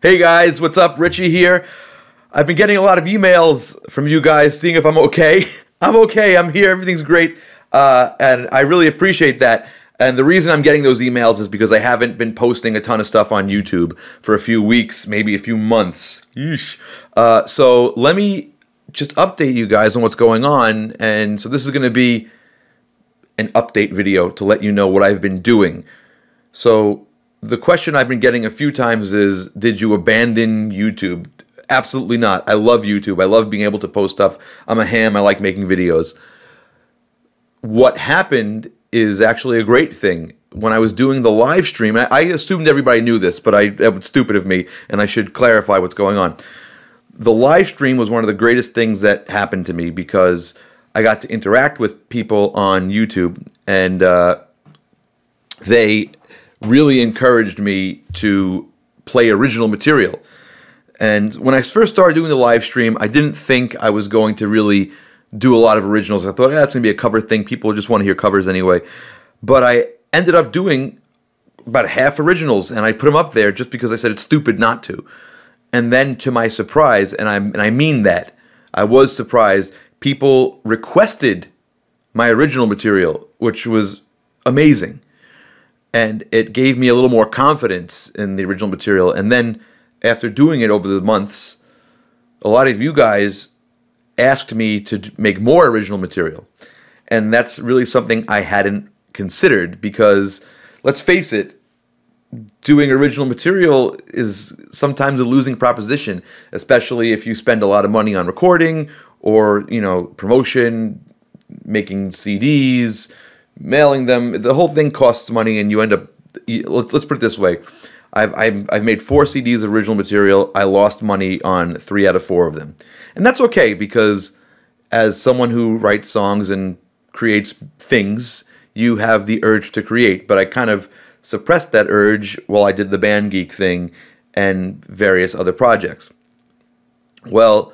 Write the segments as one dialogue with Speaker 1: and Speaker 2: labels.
Speaker 1: Hey guys, what's up? Richie here. I've been getting a lot of emails from you guys seeing if I'm okay. I'm okay, I'm here, everything's great, and I really appreciate that. And the reason I'm getting those emails is because I haven't been posting a ton of stuff on YouTube for a few weeks, maybe a few months. Yeesh. So let me just update you guys on what's going on. And so this is going to be an update video to let you know what I've been doing. So the question I've been getting a few times is, did you abandon YouTube? Absolutely not. I love YouTube. I love being able to post stuff. I'm a ham. I like making videos. What happened is actually a great thing. When I was doing the live stream, I assumed everybody knew this, but that was stupid of me, and I should clarify what's going on. The live stream was one of the greatest things that happened to me because I got to interact with people on YouTube, and they really encouraged me to play original material. And when I first started doing the live stream, I didn't think I was going to really do a lot of originals. I thought, that's going to be a cover thing. People just want to hear covers anyway. But I ended up doing about half originals, and I put them up there just because I said it's stupid not to. And then to my surprise, and I mean that, I was surprised, people requested my original material, which was amazing. And it gave me a little more confidence in the original material. And then after doing it over the months, a lot of you guys asked me to make more original material. And that's really something I hadn't considered because, let's face it, doing original material is sometimes a losing proposition, especially if you spend a lot of money on recording or, you know, promotion, making CDs, mailing them. The whole thing costs money, and you end up, let's put it this way. I've made 4 CDs of original material. I lost money on 3 out of 4 of them. And that's okay, because as someone who writes songs and creates things, you have the urge to create. But I kind of suppressed that urge while I did the band Geek thing and various other projects. Well,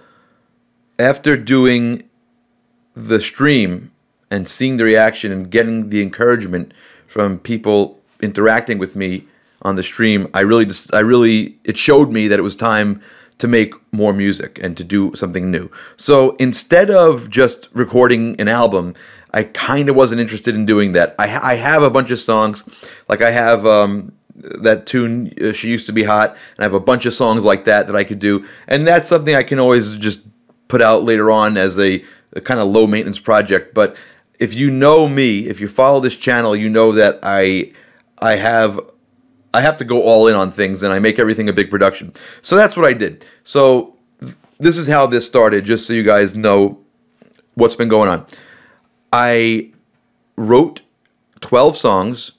Speaker 1: after doing the stream and seeing the reaction and getting the encouragement from people interacting with me on the stream, it showed me that it was time to make more music and to do something new. So instead of just recording an album, I kind of wasn't interested in doing that. I have a bunch of songs, like I have that tune, She Used to Be Hot, and I have a bunch of songs like that I could do, and that's something I can always just put out later on as a kind of low maintenance project. But if you know me, if you follow this channel, you know that I have to go all in on things, and I make everything a big production. So that's what I did. So this is how this started, just so you guys know what's been going on. I wrote 12 songs,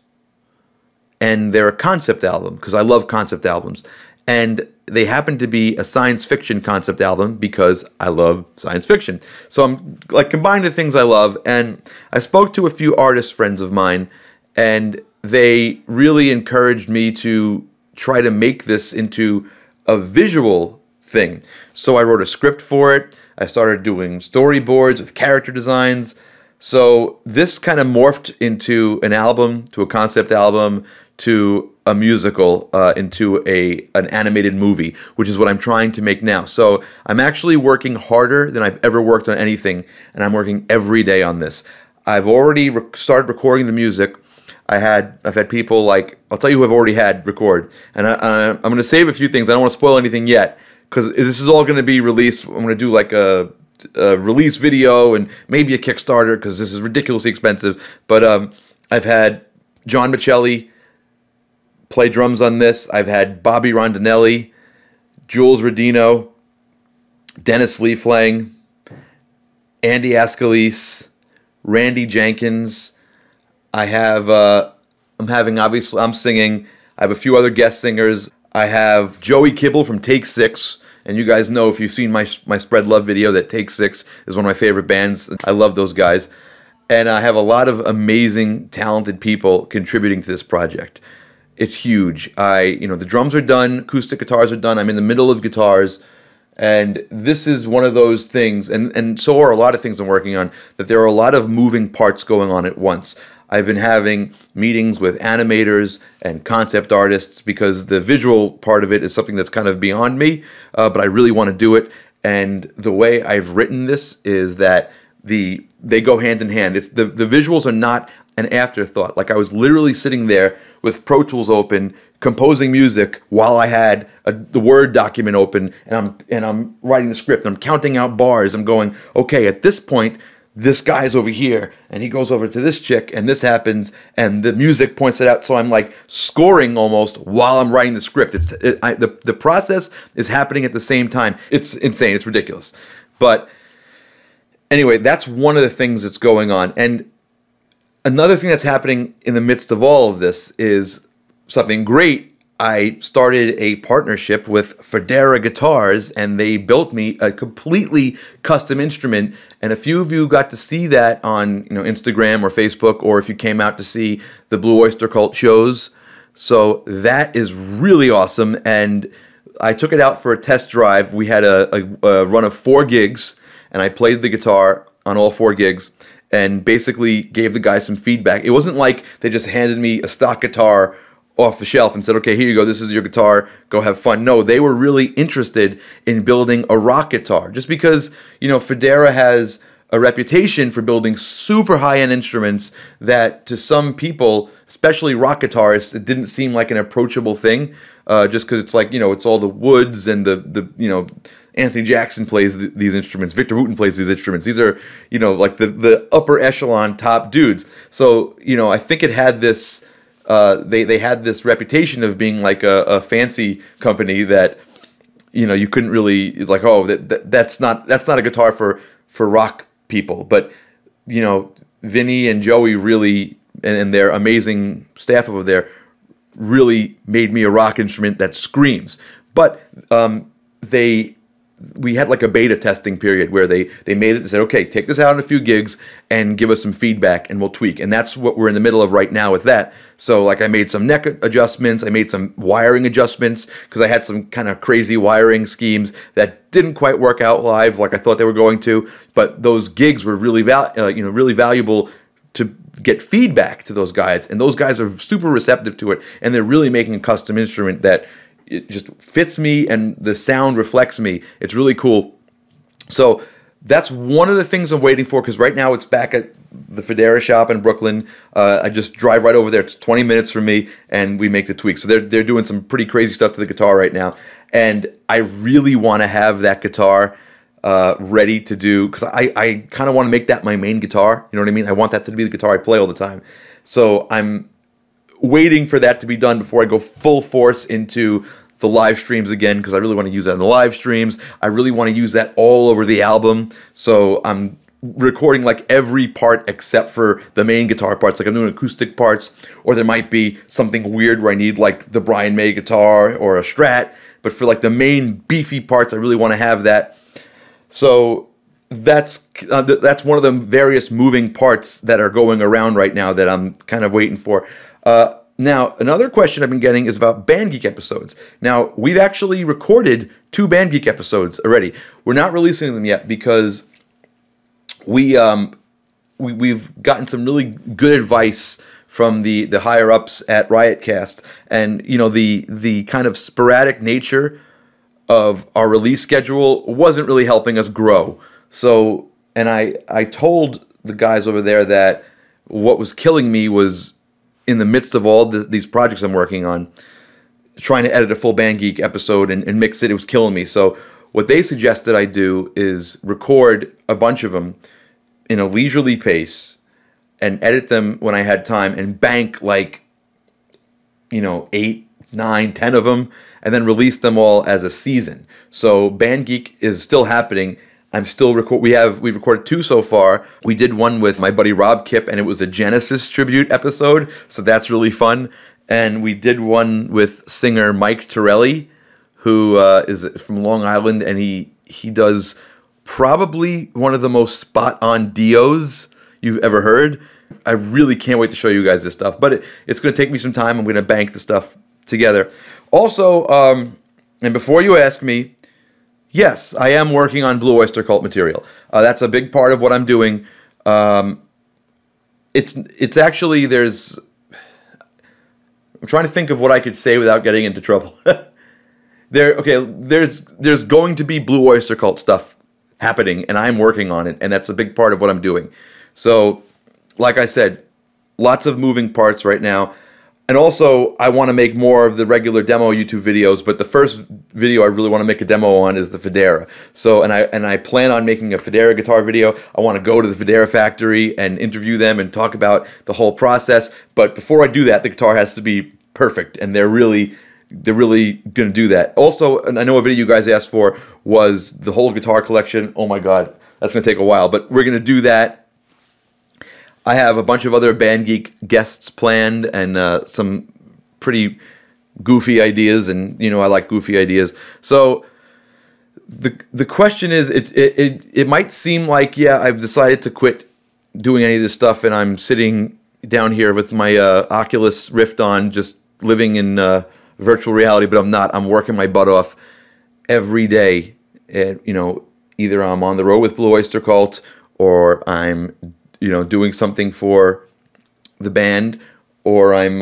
Speaker 1: and they're a concept album, because I love concept albums. And they happen to be a science fiction concept album because I love science fiction. So I'm like combining the things I love, and I spoke to a few artist friends of mine, and they really encouraged me to try to make this into a visual thing. So I wrote a script for it. I started doing storyboards with character designs. So this kind of morphed into an album, to a concept album, to a musical, into an animated movie, which is what I'm trying to make now. So I'm actually working harder than I've ever worked on anything, and I'm working every day on this. I've already started recording the music. I've had people like, I'll tell you who I've already had record, and I'm going to save a few things. I don't want to spoil anything yet, because this is all going to be released. I'm going to do like a release video and maybe a Kickstarter, because this is ridiculously expensive. But I've had John Michelli play drums on this. I've had Bobby Rondinelli, Jules Rodino, Dennis Leaflang, Andy Ascalise, Randy Jenkins. I have, I'm singing. I have a few other guest singers. I have Joey Kibble from Take 6. And you guys know, if you've seen my Spread Love video, that Take 6 is one of my favorite bands. I love those guys. And I have a lot of amazing, talented people contributing to this project. It's huge. The drums are done, acoustic guitars are done. I'm in the middle of guitars. And this is one of those things, and so are a lot of things I'm working on, that there are a lot of moving parts going on at once. I've been having meetings with animators and concept artists because the visual part of it is something that's kind of beyond me, but I really want to do it. And the way I've written this is that they go hand in hand. It's the visuals are not an afterthought. Like I was literally sitting there with Pro Tools open, composing music while I had the Word document open, and I'm writing the script. And I'm counting out bars. I'm going, okay, at this point, this guy's over here, and he goes over to this chick, and this happens, and the music points it out. So I'm like scoring almost while I'm writing the script. The process is happening at the same time. It's insane. It's ridiculous. But anyway, that's one of the things that's going on. And another thing that's happening in the midst of all of this is something great. I started a partnership with Federa Guitars, and they built me a completely custom instrument. And a few of you got to see that on Instagram or Facebook, or if you came out to see the Blue Oyster Cult shows. So that is really awesome. And I took it out for a test drive. We had a run of 4 gigs, and I played the guitar on all 4 gigs and basically gave the guys some feedback. It wasn't like they just handed me a stock guitar off the shelf and said, okay, here you go, this is your guitar, go have fun. No, they were really interested in building a rock guitar, just because Federa has a reputation for building super high-end instruments that to some people, especially rock guitarists, it didn't seem like an approachable thing, just because it's like, it's all the woods and the Anthony Jackson plays these instruments, Victor Wooten plays these instruments. These are, like the upper echelon top dudes. So, I think it had this they had this reputation of being like a fancy company that you couldn't really, it's like, oh, that's not a guitar for rock people. But Vinny and Joey really, and their amazing staff over there, really made me a rock instrument that screams. But we had like a beta testing period where they made it and said, okay, take this out in a few gigs and give us some feedback and we'll tweak. And that's what we're in the middle of right now with that. So like I made some neck adjustments, I made some wiring adjustments because I had some kind of crazy wiring schemes that didn't quite work out live like I thought they were going to. But those gigs were really really valuable to get feedback to those guys. And those guys are super receptive to it. And they're really making a custom instrument that it just fits me and the sound reflects me. It's really cool. So that's one of the things I'm waiting for, because right now it's back at the Federa shop in Brooklyn. I just drive right over there. It's 20 minutes from me, and we make the tweaks. So they're doing some pretty crazy stuff to the guitar right now. And I really want to have that guitar ready to do, because I kind of want to make that my main guitar. You know what I mean? I want that to be the guitar I play all the time. So I'm waiting for that to be done before I go full force into the live streams again, because I really want to use that in the live streams. I really want to use that all over the album. So I'm recording like every part except for the main guitar parts. Like I'm doing acoustic parts, or there might be something weird where I need like the Brian May guitar or a Strat. But for like the main beefy parts, I really want to have that. So that's one of the various moving parts that are going around right now that I'm kind of waiting for. Now, another question I've been getting is about Band Geek episodes. Now, we've actually recorded 2 Band Geek episodes already. We're not releasing them yet because we've gotten some really good advice from the higher ups at Riotcast, and the kind of sporadic nature of our release schedule wasn't really helping us grow. So, and I told the guys over there that what was killing me was, in the midst of all these projects I'm working on, trying to edit a full Band Geek episode and mix it, it was killing me. So what they suggested I do is record a bunch of them in a leisurely pace and edit them when I had time and bank like, 8, 9, 10 of them, and then release them all as a season. So Band Geek is still happening. I'm still we've recorded 2 so far. We did one with my buddy Rob Kipp, and it was a Genesis tribute episode, so that's really fun. And we did one with singer Mike Torelli, who is from Long Island, and he does probably one of the most spot-on Dios you've ever heard. I really can't wait to show you guys this stuff, but it's going to take me some time. I'm going to bank the stuff together. Also, and before you ask me, yes, I am working on Blue Oyster Cult material. That's a big part of what I'm doing. it's actually I'm trying to think of what I could say without getting into trouble. There's going to be Blue Oyster Cult stuff happening, and I'm working on it, and that's a big part of what I'm doing. So, like I said, lots of moving parts right now. And also, I want to make more of the regular demo YouTube videos, but the first video I really want to make a demo on is the Federa. So, and I plan on making a Federa guitar video. I want to go to the Federa factory and interview them and talk about the whole process. But before I do that, the guitar has to be perfect, and they're really going to do that. Also, and I know a video you guys asked for was the whole guitar collection. Oh my God, that's going to take a while, but we're going to do that. I have a bunch of other Band Geek guests planned, and some pretty goofy ideas, and I like goofy ideas. So the question is, it might seem like, yeah, I've decided to quit doing any of this stuff, and I'm sitting down here with my Oculus Rift on, just living in virtual reality, but I'm not. I'm working my butt off every day. And, either I'm on the road with Blue Oyster Cult, or I'm doing something for the band, or I'm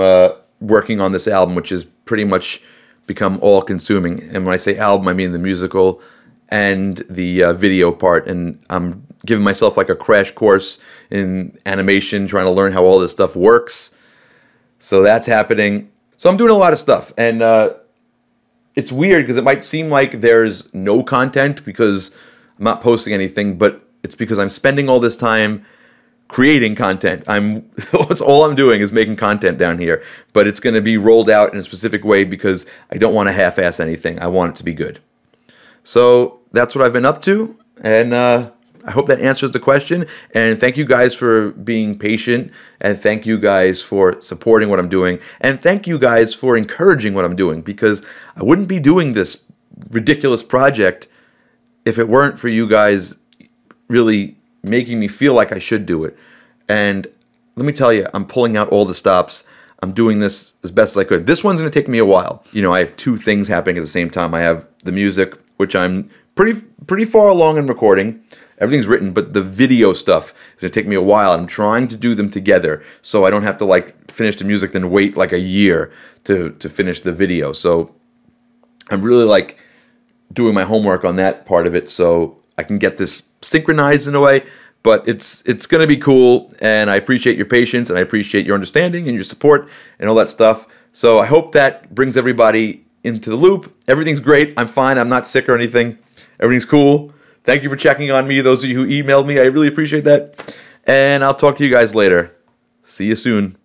Speaker 1: working on this album, which has pretty much become all-consuming. And when I say album, I mean the musical and the video part. And I'm giving myself like a crash course in animation, trying to learn how all this stuff works. So that's happening. So I'm doing a lot of stuff. And it's weird because it might seem like there's no content because I'm not posting anything, but it's because I'm spending all this time creating content. That's all I'm doing is making content down here, but it's going to be rolled out in a specific way because I don't want to half-ass anything. I want it to be good. So that's what I've been up to, and I hope that answers the question. And thank you guys for being patient, and thank you guys for supporting what I'm doing, and thank you guys for encouraging what I'm doing, because I wouldn't be doing this ridiculous project if it weren't for you guys really making me feel like I should do it. And let me tell you, I'm pulling out all the stops. I'm doing this as best as I could. This one's going to take me a while. I have two things happening at the same time. I have the music, which I'm pretty far along in recording. Everything's written, but the video stuff is going to take me a while. I'm trying to do them together so I don't have to like finish the music then wait like a year to finish the video. So I'm really like doing my homework on that part of it so I can get this synchronized in a way, but it's going to be cool, and I appreciate your patience, and I appreciate your understanding and your support and all that stuff. So I hope that brings everybody into the loop. Everything's great. I'm fine. I'm not sick or anything. Everything's cool. Thank you for checking on me, those of you who emailed me. I really appreciate that, and I'll talk to you guys later. See you soon.